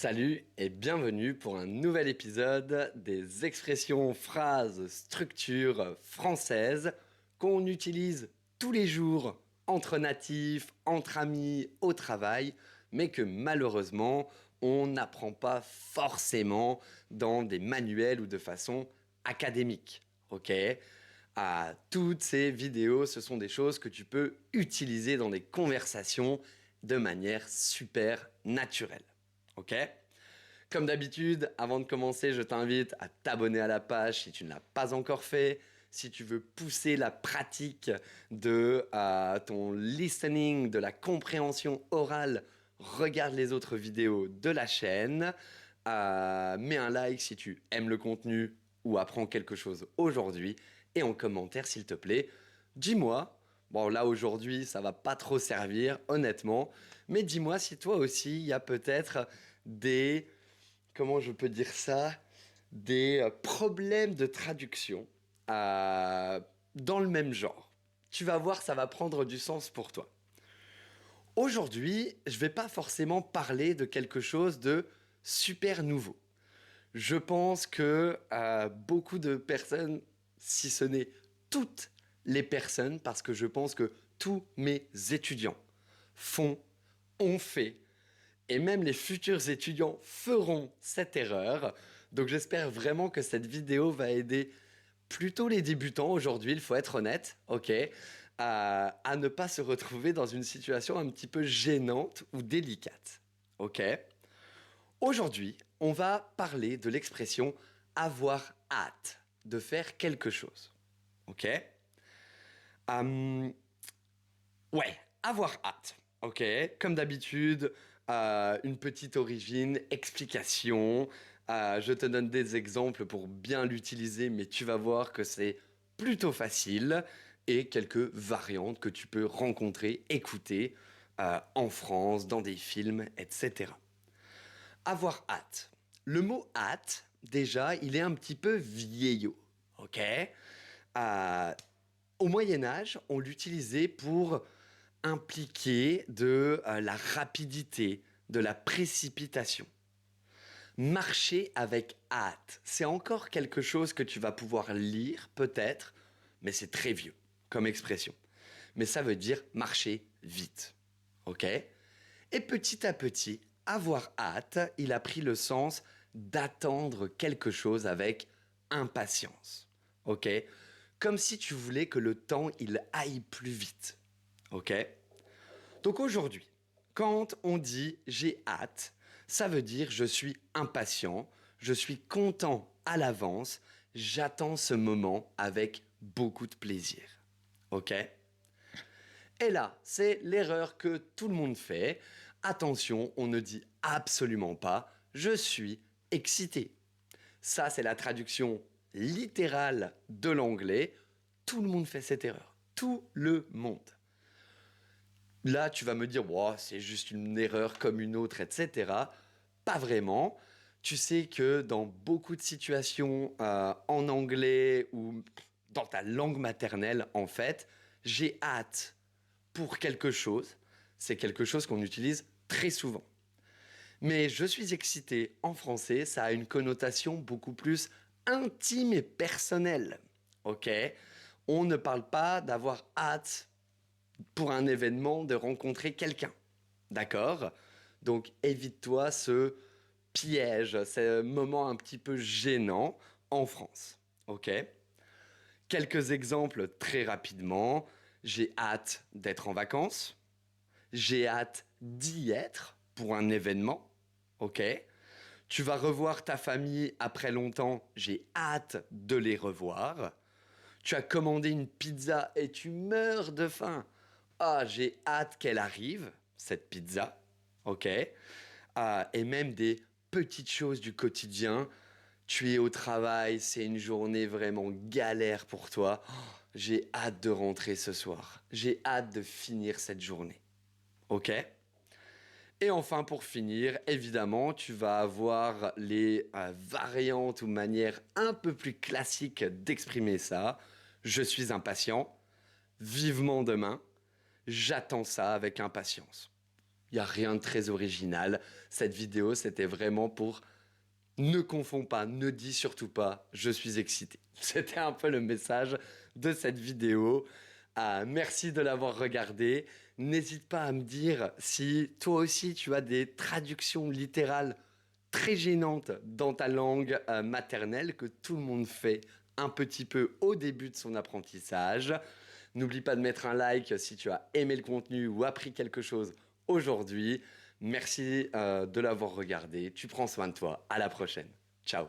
Salut et bienvenue pour un nouvel épisode des expressions, phrases, structures françaises qu'on utilise tous les jours entre natifs, entre amis, au travail, mais que malheureusement on n'apprend pas forcément dans des manuels ou de façon académique. Ok? Toutes ces vidéos, ce sont des choses que tu peux utiliser dans des conversations de manière super naturelle. Ok? Comme d'habitude, avant de commencer, je t'invite à t'abonner à la page si tu ne l'as pas encore fait. Si tu veux pousser la pratique de ton listening, de la compréhension orale, regarde les autres vidéos de la chaîne. Mets un like si tu aimes le contenu ou apprends quelque chose aujourd'hui. Et en commentaire, s'il te plaît, dis-moi. Bon, là aujourd'hui, ça va pas trop servir, honnêtement. Mais dis-moi si toi aussi, il y a peut-être des comment je peux dire ça, des problèmes de traduction dans le même genre. Tu vas voir, ça va prendre du sens pour toi. Aujourd'hui, je ne vais pas forcément parler de quelque chose de super nouveau. Je pense que beaucoup de personnes, si ce n'est toutes les personnes, parce que je pense que tous mes étudiants ont fait et même les futurs étudiants feront cette erreur. Donc j'espère vraiment que cette vidéo va aider plutôt les débutants aujourd'hui, il faut être honnête, ok, à ne pas se retrouver dans une situation un petit peu gênante ou délicate. Ok. Aujourd'hui, on va parler de l'expression avoir hâte de faire quelque chose. Ok. Hum, Ouais, avoir hâte. Ok, comme d'habitude, une petite origine, explication. Je te donne des exemples pour bien l'utiliser, mais tu vas voir que c'est plutôt facile et quelques variantes que tu peux rencontrer, écouter en France, dans des films, etc. Avoir hâte. Le mot hâte, déjà, il est un petit peu vieillot. Ok. Au Moyen Âge, on l'utilisait pour impliquer de la rapidité, de la précipitation. Marcher avec hâte, c'est encore quelque chose que tu vas pouvoir lire, peut-être, mais c'est très vieux comme expression. Mais ça veut dire marcher vite. Ok? Et petit à petit, avoir hâte, il a pris le sens d'attendre quelque chose avec impatience. Ok? Comme si tu voulais que le temps il aille plus vite. Ok? Donc aujourd'hui, quand on dit j'ai hâte, ça veut dire je suis impatient, je suis content à l'avance, j'attends ce moment avec beaucoup de plaisir. Ok? Et là, c'est l'erreur que tout le monde fait. Attention, on ne dit absolument pas je suis excité. Ça, c'est la traduction littérale de l'anglais. Tout le monde fait cette erreur. Tout le monde. Là, tu vas me dire, wow, c'est juste une erreur comme une autre, etc. Pas vraiment. Tu sais que dans beaucoup de situations en anglais ou dans ta langue maternelle, en fait, j'ai hâte pour quelque chose. C'est quelque chose qu'on utilise très souvent. Mais je suis excité en français, ça a une connotation beaucoup plus intime et personnelle. Ok? On ne parle pas d'avoir hâte pour un événement de rencontrer quelqu'un. D'accord? Donc évite-toi ce piège, ce moment un petit peu gênant en France. Ok? Quelques exemples très rapidement. J'ai hâte d'être en vacances. J'ai hâte d'y être pour un événement. Ok? Tu vas revoir ta famille après longtemps. J'ai hâte de les revoir. Tu as commandé une pizza et tu meurs de faim. Ah, j'ai hâte qu'elle arrive, cette pizza. Ok? Et même des petites choses du quotidien. Tu es au travail, c'est une journée vraiment galère pour toi. Oh, j'ai hâte de rentrer ce soir. J'ai hâte de finir cette journée. Ok? Et enfin, pour finir, évidemment, tu vas avoir les variantes ou manières un peu plus classiques d'exprimer ça. Je suis impatient, vivement demain, j'attends ça avec impatience. Il n'y a rien de très original. Cette vidéo, c'était vraiment pour ne confonds pas, ne dis surtout pas, je suis excité. C'était un peu le message de cette vidéo. Merci de l'avoir regardé. N'hésite pas à me dire si toi aussi tu as des traductions littérales très gênantes dans ta langue maternelle que tout le monde fait un petit peu au début de son apprentissage. N'oublie pas de mettre un like si tu as aimé le contenu ou appris quelque chose aujourd'hui. Merci de l'avoir regardé. Tu prends soin de toi. À la prochaine. Ciao.